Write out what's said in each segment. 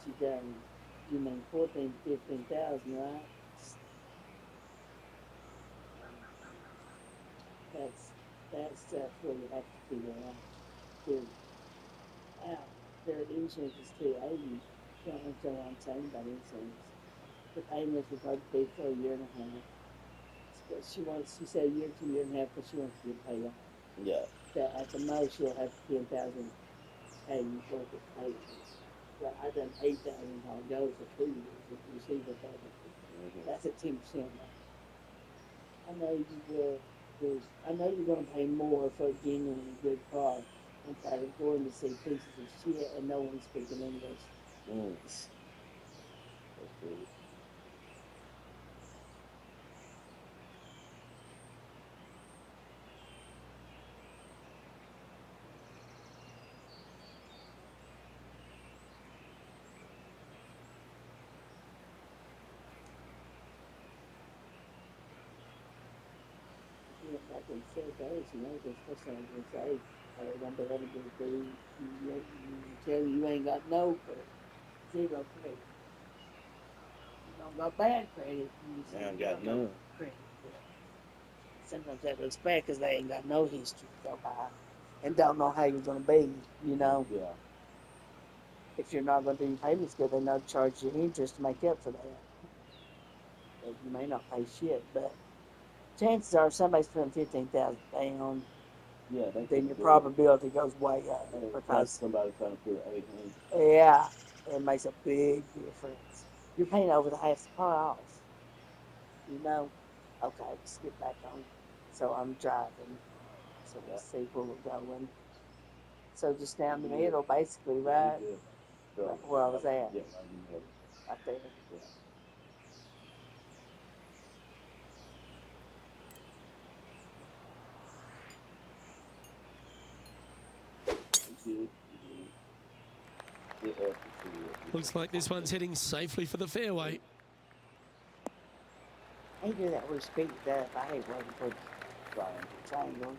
you done, you mean 14, 15,000, right? That's that's where you have to figure out. Their out their insurance is 280. Don't understand what I'm saying about insurance. The payments would probably be for a year and a half. But she said a year to a year and a half because she wants to get paid off. Yeah. That at the most she'll have 10,000 paid worth of payments. But I done 8,000 how it goes for 2 years. If you see what that is, that's a 10% rate. I know you will. I know you're going to pay more for a genuinely good car instead of going to see pieces of shit and no one speaking English. That's good. Yeah, like I said, those, they're supposed to say, they're going to be able to do, tell you ain't got no credit, zero credit. You don't got bad credit, you I say ain't you got don't got none. credit. But sometimes that looks bad because they ain't got no history to go by and don't know how you're going to be. Yeah. If you're not going to do your payments good, they know to charge you interest to make up for that. But you may not pay shit, but chances are somebody's putting 15,000 down, Yeah, they then can your do it. probability goes way up Plus because somebody trying to put 800. yeah, it makes a big difference. You're paying over the half the price, you know. Okay, let's get back on. So I'm driving. So Yeah. let's see where we're going. So just down the You good. middle, basically, Yeah, you right? good. Right So, where I was at, yeah, right in the middle. right there. Yeah. You good. Get up and see it. Looks like this one's heading safely for the fairway. I hate to do that where you speed it up. I hate waiting for the triangle.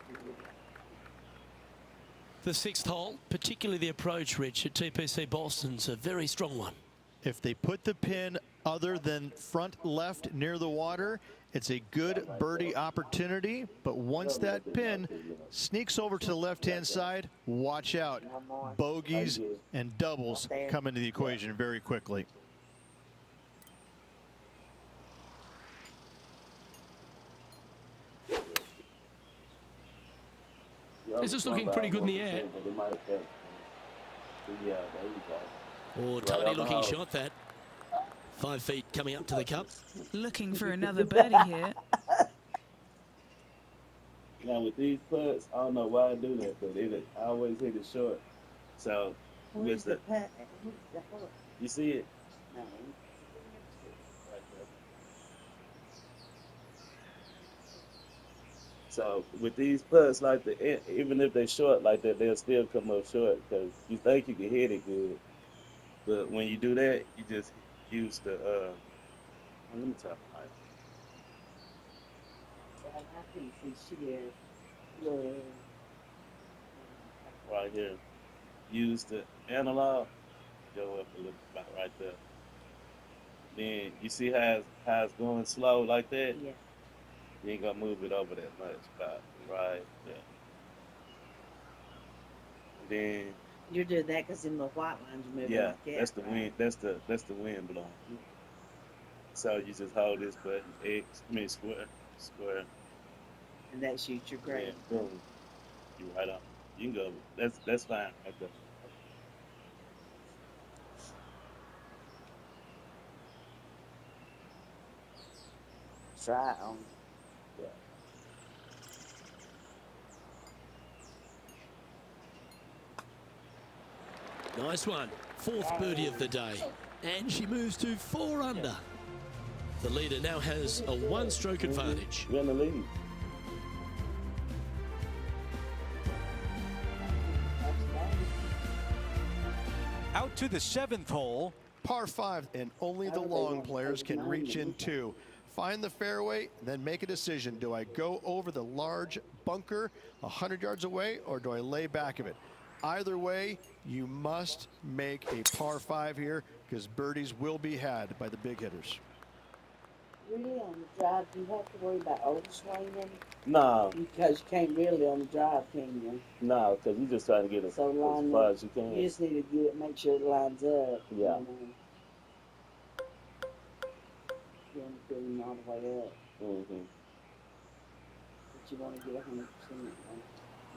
The sixth hole, particularly the approach, Rich, at TPC Boston's a very strong one. If they put the pin other than front left near the water, it's a good birdie opportunity. But once that pin sneaks over to the left-hand side, watch out. One more. Bogeys and doubles There. come into the equation very quickly. This is looking pretty good in the air. Yeah, there you go. Oh, tiny looking shot that. 5 feet coming up to the cup. Looking for another birdie here. Now with these putts, I don't know why I do that, but I always hit it short. So Where's the putt? Where's the hole? you see it No. right there. So with these putts like even if they short like that, they'll still come up short because you think you can hit it good, but when you do that, you just use the let me tell you, I can see shit. Yeah. right here, use the analog, go up a little bit right there. Then you see how it's going slow like that. Yeah. You ain't gonna move it over that much, about right there. And then You're doing that because in the white lines are moving yeah, like that. that's the wind. That's the wind blowing. So you just hold this button X, I mean square, And that shoots your and grade. boom, you right on. You can go. That's fine right there. Try it on. Yeah. Nice one. Fourth birdie of the day. And she moves to 4 under. The leader now has a 1-stroke advantage. You're in the lead. Out to the 7th hole. Par 5, and only the long players can reach into. Find the fairway, then make a decision. Do I go over the large bunker 100 yards away, or do I lay back of it? either way, you must make a par 5 here because birdies will be had by the big hitters. Really, on the drive, do you have to worry about overswinging? No, Because you can't really on the drive, can you? no, because you're just trying to get it So as line far up. as you can. You just need to get it, make sure it lines up. Yeah. You want to get them all the way up, Mm-hmm. but you want to get 100%.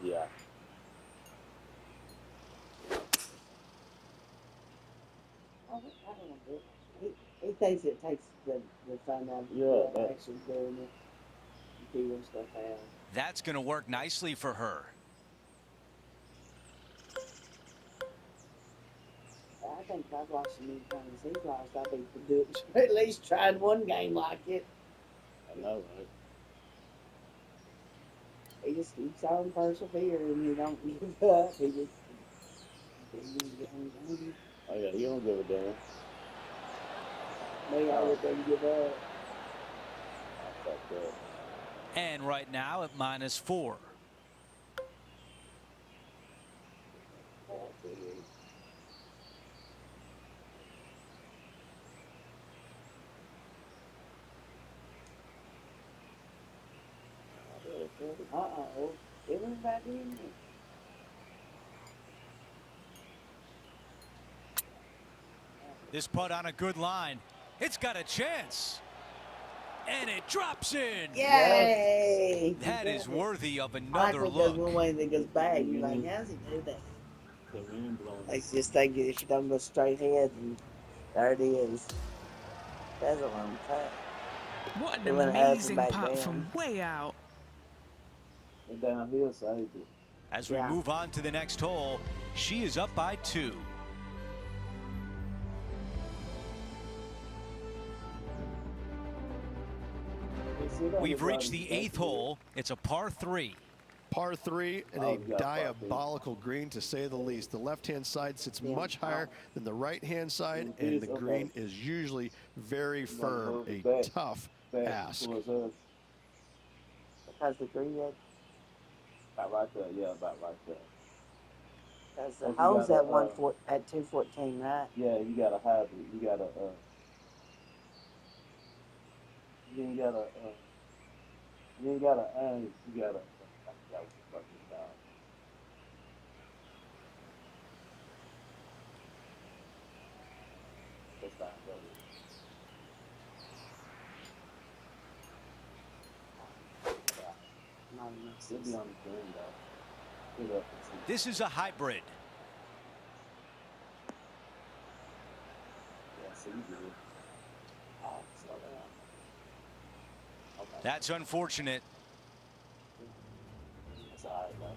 Yeah. I don't want to do it. He thinks it takes the fun out of actually doing it and figuring stuff out. That's going to work nicely for her. I think I've watched so many times he's lost. I think to do it, at least tried one game like it. I know, right? He just keeps on persevering. He don't give up. He just Oh yeah, he don't give a damn. They all let them give up. I fucked up. And right now at -4. Uh-oh. It was back in there. This putt on a good line. It's got a chance. And it drops in. Yay! That is worthy of I like another when it goes look. one way and then goes back. You're like, how's he do that? The wind blowing. Like, just think if you don't go straight ahead, and there it is. That's a long time. What It an went up and amazing back putt down. from way out. And downhill saved it. As we move on to the next hole, she is up by 2. We've reached the 8th hole. It's a par 3. Par 3 and a diabolical green, to say the least. The left-hand side sits much higher than the right-hand side, and the green is usually very firm. A tough ask. Because the green is about right there, yeah, about right there. Because the hole's at 214, right? Yeah, you got a hybrid. You got a you ain't got a you ain't got a you got a I forgot what the fuck it's called. That's not really. It'll be on the screen though. Get up and see. This is a hybrid. Yeah, see you good. Oh, slow down. Okay. That's unfortunate. That's all right, man.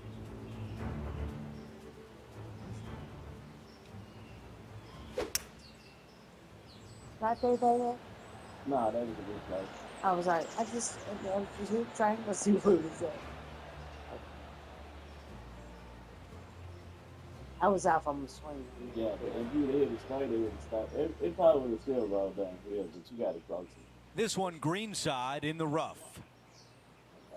Right there, baby. Nah, that was a good play. I was like, I was trying to see where it was at. I was off on the swing. Yeah, but if you hit it straight, it would have stopped. It probably would have still rolled downhill, but you got it closer. This one greenside in the rough. Okay.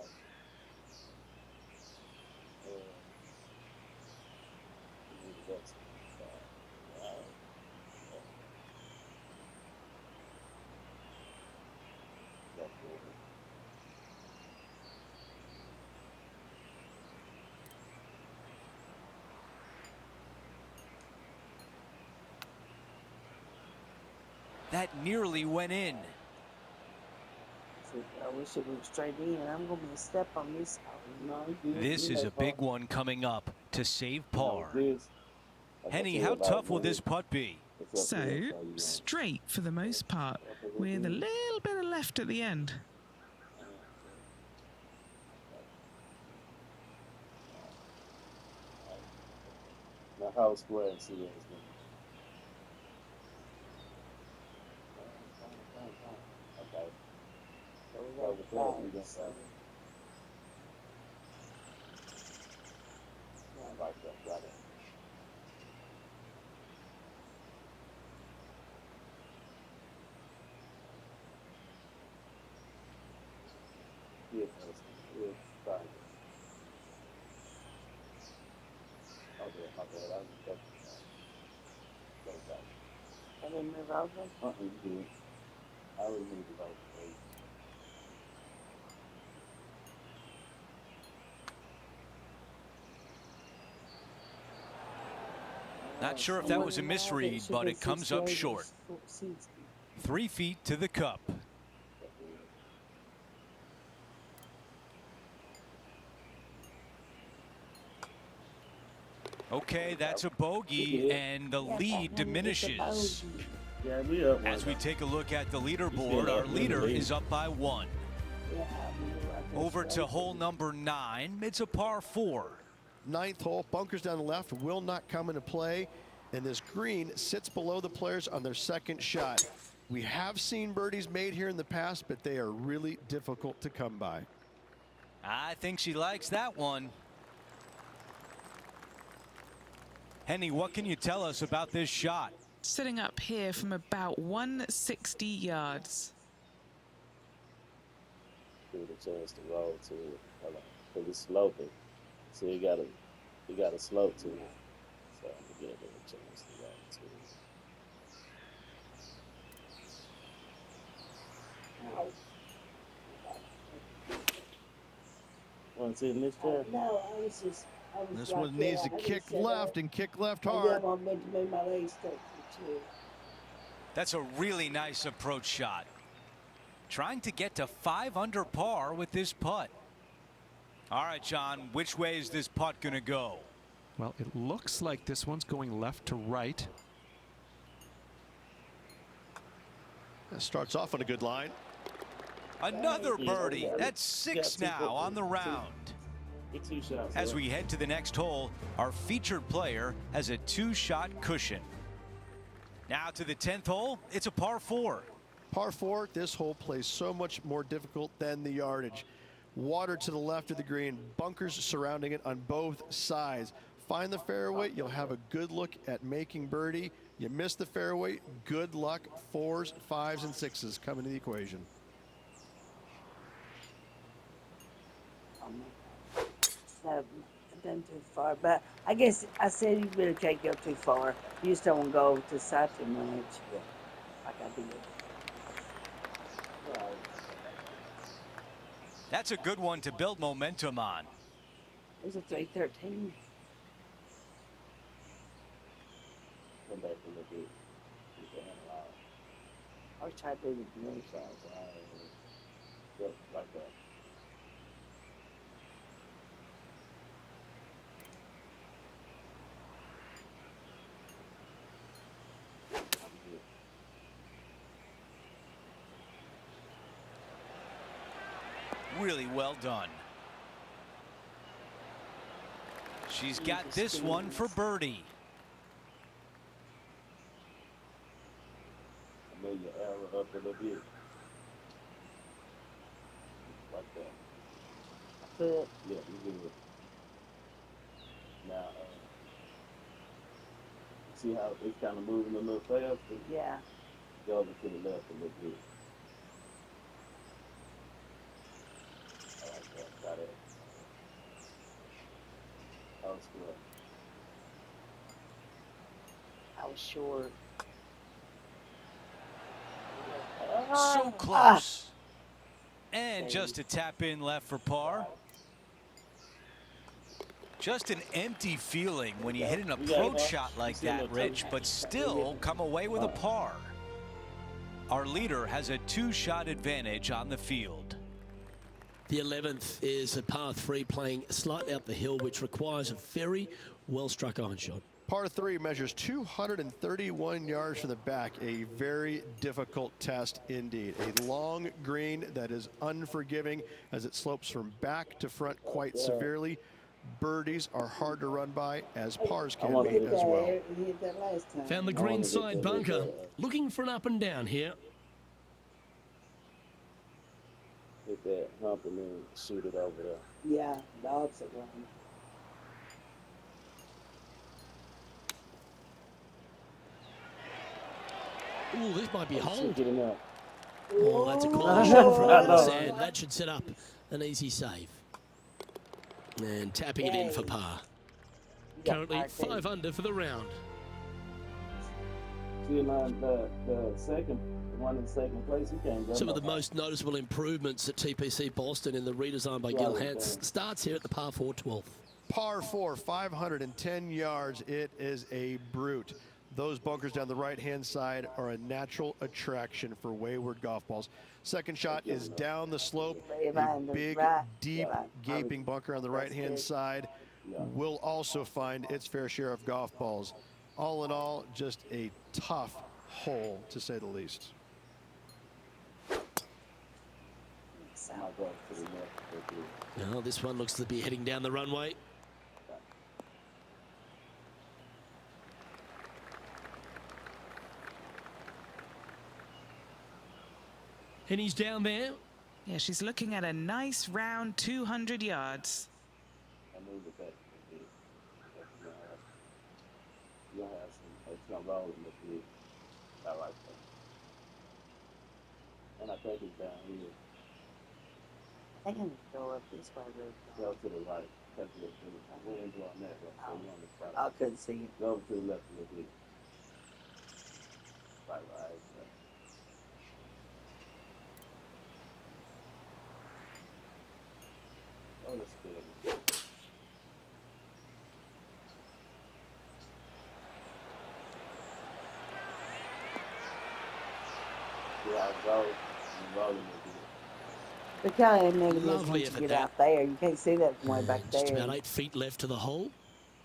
That nearly went in. I wish it went straight in. I'm going to step on this. This is a big one coming up to save par. Henny, how tough will this putt be? So, straight for the most part, with a little bit of left at the end. Now how square and see what it's going. Okay. So with that, we just like that, got it. Yeah, fine. My bad. I didn't move over. You did. I already moved it over. Not sure if that was a misread, but it comes up short. 3 feet to the cup. Okay, that's a bogey, and the lead diminishes. Yeah, we up. As we take a look at the leaderboard, our leader is up by 1. Over to hole number 9. It's a par 4. 9th hole, bunkers down the left will not come into play, and this green sits below the players on their second shot. We have seen birdies made here in the past, but they are really difficult to come by. I think she likes that one. Henny, what can you tell us about this shot? Sitting up here from about 160 yards. Give it a chance to roll to it. Because it's sloping. So you got a slope to it. So I'm gonna give it a chance to roll to it. Want to see this chair? No, I was just. This one needs to kick left and kick left And hard. then I meant to make my legs touch the chair. That's a really nice approach shot. Trying to get to 5 under par with this putt. All right, John, which way is this putt going to go? Well, it looks like this one's going left to right. That starts off on a good line. Another birdie. That's 6 now on the round. As we head to the next hole, our featured player has a 2-shot cushion. Now to the 10th hole, it's a par 4. Par 4, this hole plays so much more difficult than the yardage. Water to the left of the green, bunkers surrounding it on both sides. Find the fairway, you'll have a good look at making birdie. You miss the fairway, good luck. 4s, 5s, and 6s come into the equation. I've done too far, but I guess I said you really can't go too far. You just don't want to go over to the side too much, like I did. That's a good one to build momentum on. It was a 313. Come back and look at I was trying to do the north side. Yep, like that. Really well done. She's got this one for birdie. I made your arrow up a little bit. Like that. But Yeah, you good. Now, see how it's kind of moving a little faster? yeah, Go over to the left a little bit. I like that. Got it. That was good. I was short. So close. And just a tap in left for par. Just an empty feeling when you hit an approach shot like that, Rich, but still come away with a par. Our leader has a 2-shot advantage on the field. The 11th is a par 3 playing slightly up the hill, which requires a very well-struck iron shot. Par 3 measures 231 yards from the back, a very difficult test indeed. A long green that is unforgiving as it slopes from back to front quite severely. Birdies are hard to run by, as pars can be as well. He hit that last time. Found the green side bunker. Looking for an up and down here. Hit that hump and then shoot it over there. Yeah, the opposite one. Ooh, this might be a hold. Get him out. Oh, that's a quality shot from the sand. That should set up an easy save. And tapping it in for par. You Currently 5 under for the round. See, the second one in second place, he can't go. Some of the most noticeable improvements at TPC Boston in the redesign by Gil Hance starts here at the par 4 12th. Par 4, 510 yards. It is a brute. Those bunkers down the right-hand side are a natural attraction for wayward golf balls. Second shot is down the slope. A big, deep, gaping bunker on the right-hand side will also find its fair share of golf balls. All in all, just a tough hole, to say the least. Now this one looks to be heading down the runway. And he's down there. Yeah, she's looking at a nice round 200 yards. And I think it's down here. I can go up this way. Go to the right. Touch it. We're into our net, right? So we're on the front. I couldn't see it. Go over to the left a little bit. Right. Oh, that's good. Yeah, I go and rolling with it. Look how negative Lovely once you effort get that. out there. You can't see that from way back Just there. about 8 feet left to the hole.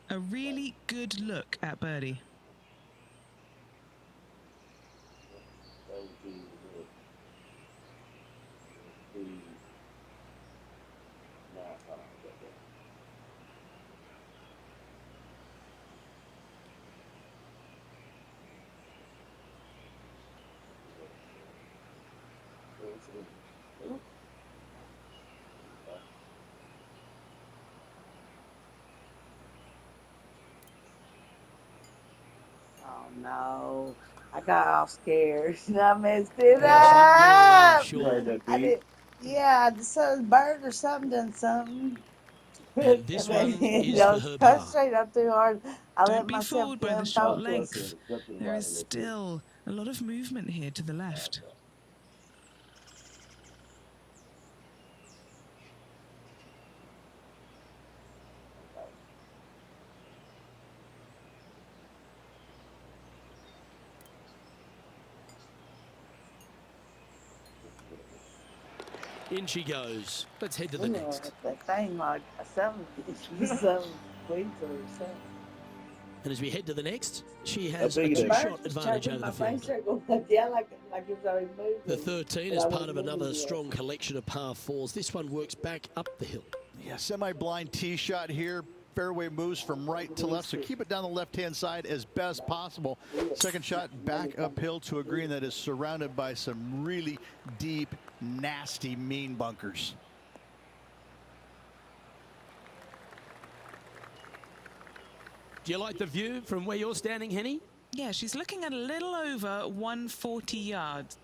A really good look at birdie. That would be good. Nah, I don't get that. Oh no. I got all scared and I messed it Yeah, up. sure. I did, yeah, some bird or something done something. And this one is for her par. Concentrate up too hard. I let Don't be myself fooled by down. the short Focus. length. There is still a lot of movement here to the left. In she goes. Let's head to the You next. know, that thing like some weeds or something. And as we head to the next, she has How a big it is? two-shot advantage over the field. Yeah, like it was already moving. The 13 is part of another strong collection of par 4s. This one works back up the hill. Yeah, semi-blind tee shot here. Fairway moves from right to left, so keep it down the left-hand side as best possible. Second shot back uphill to a green that is surrounded by some really deep, nasty, mean bunkers. Do you like the view from where you're standing, Henny? Yeah, she's looking at a little over 140 yards.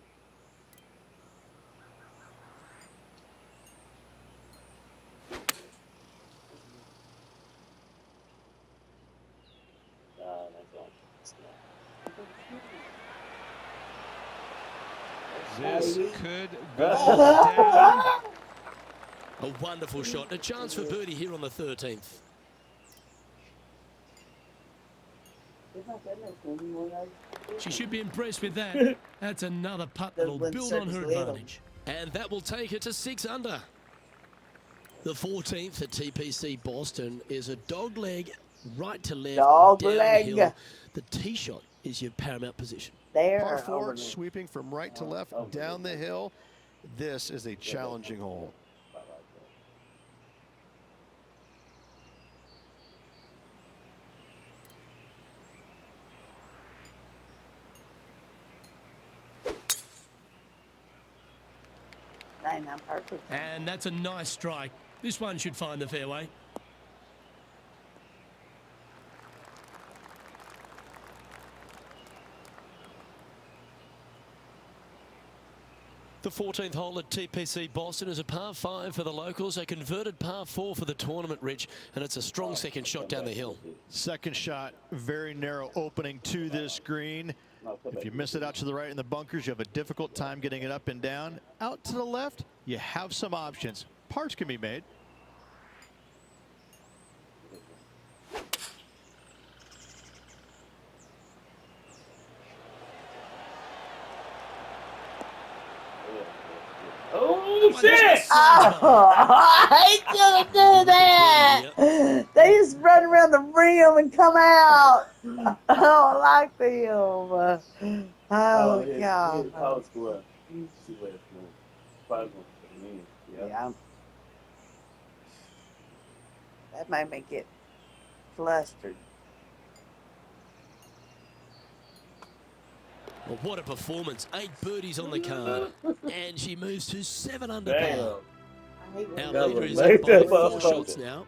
This could go down. A wonderful shot. A chance for birdie here on the 13th. She should be impressed with that. That's another putt that'll build on her advantage. And that will take her to 6 under. The 14th at TPC Boston is a dog leg right to left, downhill. The tee shot is your paramount position. Par 4, sweeping from right to left, down the hill. This is a challenging hole. And that's a nice strike. This one should find the fairway. The 14th hole at TPC Boston is a par 5 for the locals, a converted par 4 for the tournament, Rich, and it's a strong second shot down the hill. Second shot, very narrow opening to this green. If you miss it out to the right in the bunkers, you have a difficult time getting it up and down. Out to the left, you have some options. Pars can be made. Oh, shit! Oh, I shouldn't do that. They just run around the rim and come out. I don't like them. Oh, God. Power square. See where it's going. Probably going to come in. Yeah. That made me get flustered. Well, what a performance. 8 birdies on the card. And she moves to 7 under Damn. par. Our That leader was is like up by that 4 motherfucker. shots now.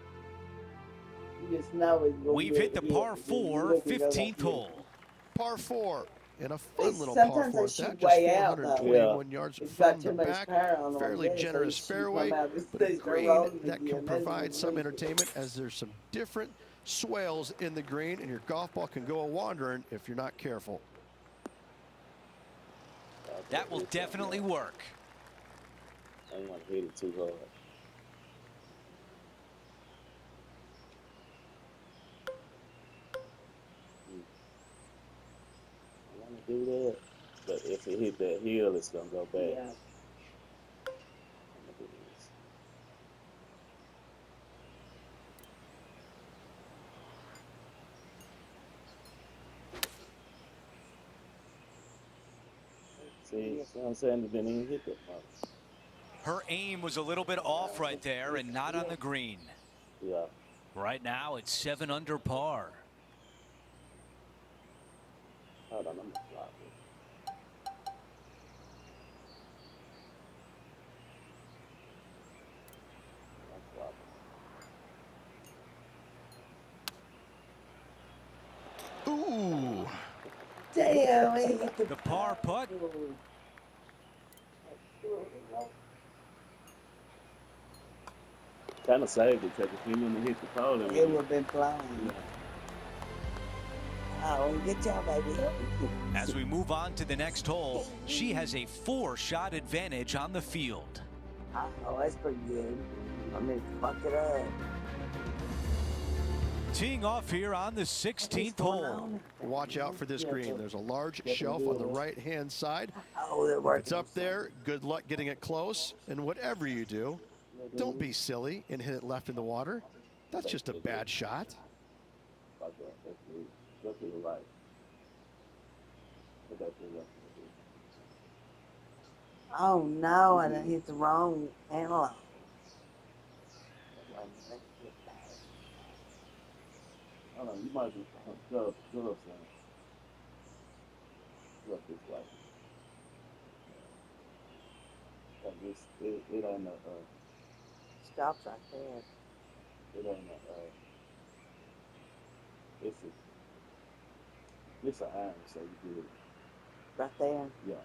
You just know it's gonna We've get hit the hit. par You 4, look and go like 15th this. hole. Par 4 and a fun little Sometimes par they 4 at shoot that. Just way out, though. 421 yards It's from got too the much back. power on them. Fairly So generous you shoot them fairway, out, they but a start green rolling that again. can That's provide some what we entertainment, as there's some different swales in the green, and your golf ball can go a-wandering if you're not careful. That will definitely work. I don't want to hit it too hard. I want to do that, but if it hit that hill, it's gonna go back. Yeah. I'm gonna do this. See what I'm saying? It didn't even hit that much. Her aim was a little bit off right there and not on the green. Yeah. Right now it's 7 under par. Hold on, I'm gonna flop it. Ooh. Damn, he hit the The par putt. Kind of saved it because if he wouldn't have hit the pole, It would have been flying. Oh, good job, baby. As we move on to the next hole, she has a 4-shot advantage on the field. Oh, that's pretty good. I mean, fuck it up. Teeing off here on the 16th hole. Watch out for this green. There's a large shelf on the right-hand side. Oh, that worked. It's up there. Good luck getting it close. And whatever you do, don't be silly and hit it left in the water. That's just a bad shot. Go to the right. Go to the left. Oh no, I done hit the wrong analog. Hold on, you might be go up, son. Go up this way. It ain't Stops right there. it ain't it's an iron, so you do it. Right there. Yeah.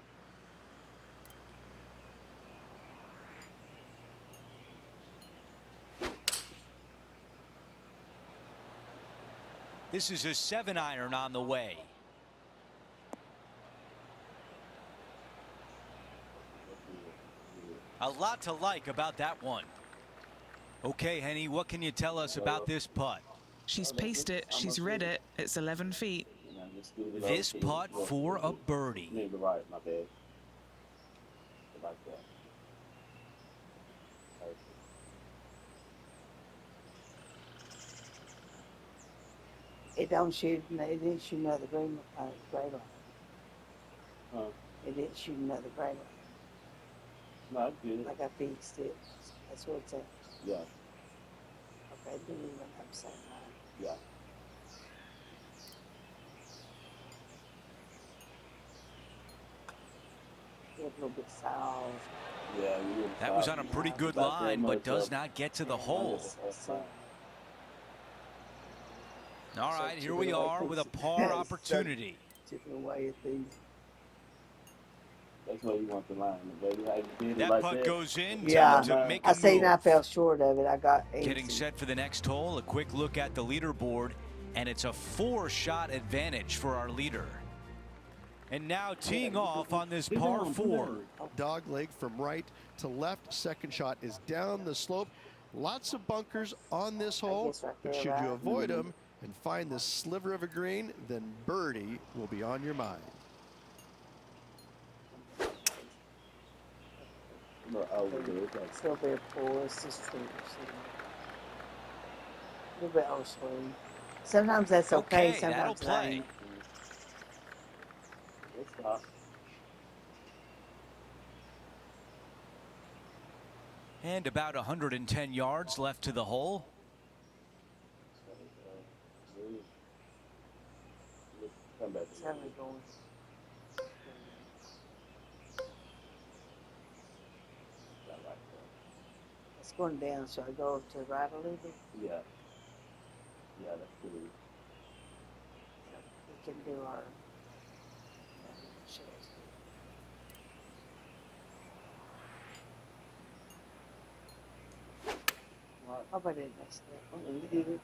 This is a 7-iron on the way. A lot to like about that one. Okay, Henny, what can you tell us about this putt? She's paced it. She's read it. It's 11 feet. This putt for a birdie. Maybe the right, my bad. Like that. It don't shoot. It didn't shoot another gray line. Huh? It didn't shoot another gray line. No, I get it. Like I fixed it. That's what it's at. Yeah. Okay, didn't even have the same line. Yeah. Get a little bit soft. Yeah, That was on a pretty good line, but does not get to the hole. All right, here we are with a par opportunity. Chipping away at these. That's That's where you want the line, baby. How you did it That like putt that. goes in. Yeah. Time to make I a seen I move. fell short of it. I got 18. Getting set for the next hole, a quick look at the leaderboard, and it's a 4-shot advantage for our leader. And now teeing off on this par 4. Dog leg from right to left. Second shot is down the slope. Lots of bunkers on this hole, guess right but there, should right? you avoid them and find this sliver of a green, then birdie will be on your mind. Still be a 4. It's just 2%. A little bit old swing. Sometimes that's okay. Okay, that'll Sometimes it play. ain't. And about 110 yards left to the hole. Tell me going. It's going down, so I go to the right a little bit. Yeah. Yeah, that's good. We can do our. Hope I didn't mess it up.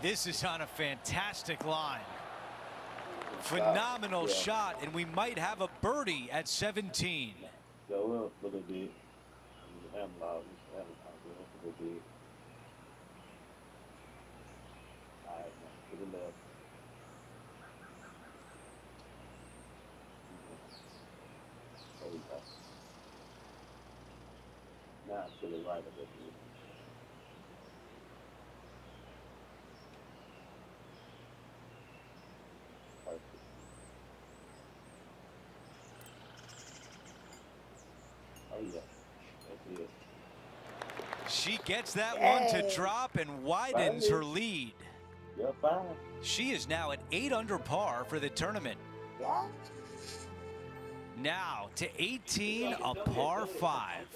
This is on a fantastic line. Phenomenal shot, and we might have a birdie at 17. Go up a little bit. Analog a little bit. All right, to the left. There we go. Now to the right a bit. Oh yeah, that's it. She gets that one to drop and widens her lead. You're fine. She is now at 8 under par for the tournament. Yeah. Now to 18, a par 5.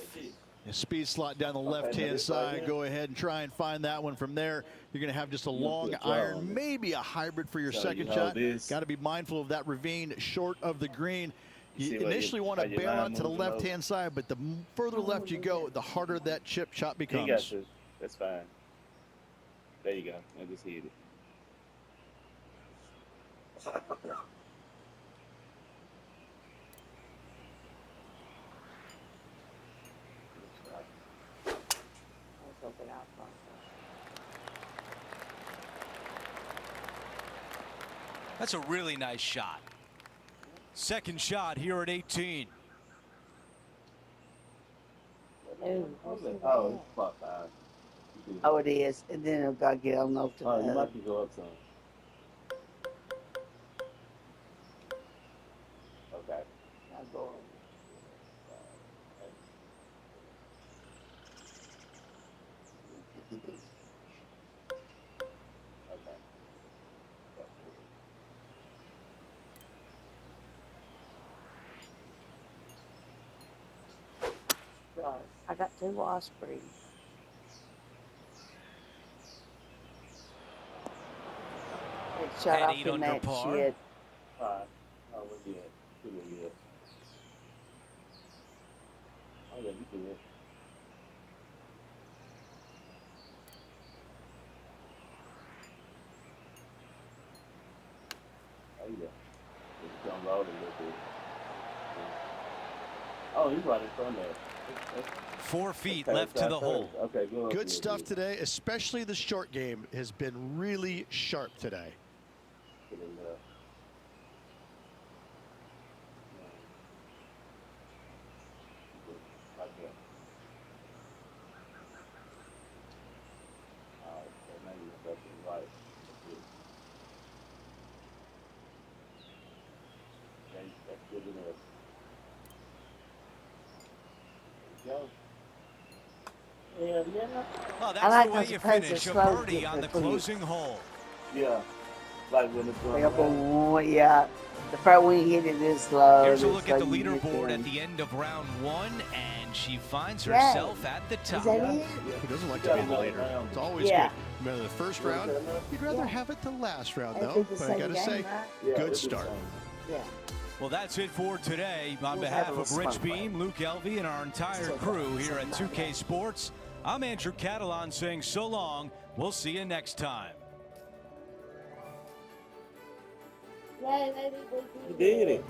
A speed slot down the left-hand side. Go ahead and try and find that one from there. You're going to have just a long iron, maybe a hybrid for your second shot. Got to be mindful of that ravine short of the green. You initially want to bail out to the left-hand side, but the further left you go, the harder that chip shot becomes. You got this. That's fine. There you go. I just hit it. That's a really nice shot. Second shot here at 18. Oh, it's about 5. Oh, it is. And then I've got to get on over to the Oh, you other. might can go up some. Okay. I'll go over. I got 2 Ospreys. It shot And off 8 in under that par. shit. 5. Oh, we're good. We're good. Oh, yeah, you good. Oh, yeah. Just jump out a little bit. Oh, he's right in front of it. 4 feet left to the hole. Okay, go. Good stuff today, especially the short game has been really sharp today. Get in there. Like that. All right, so now you're left and right. That's good enough. There you go. Yeah. Oh, I that's like the way those you punches finish a slow birdie get on the the clear. closing hole. Yeah. Like when it's Like up on, yeah. The part when you hit it is slow. Here's a it's look at the like you get leaderboard them. at the end of round 1, and she finds Yeah. herself at the Is top. that it? He doesn't like to be the leader. It's always Yeah. good. Remember the first round, you'd rather Yeah. have it the last round, It'd though. be the But I same got to game, say, right? Yeah, good it's the start. same. Yeah. Well, that's it for today. On behalf of Rich Beam, Luke Elvey, and our entire crew here at 2K Sports, I'm Andrew Catalan saying so long. We'll see you next time. Right, You did it.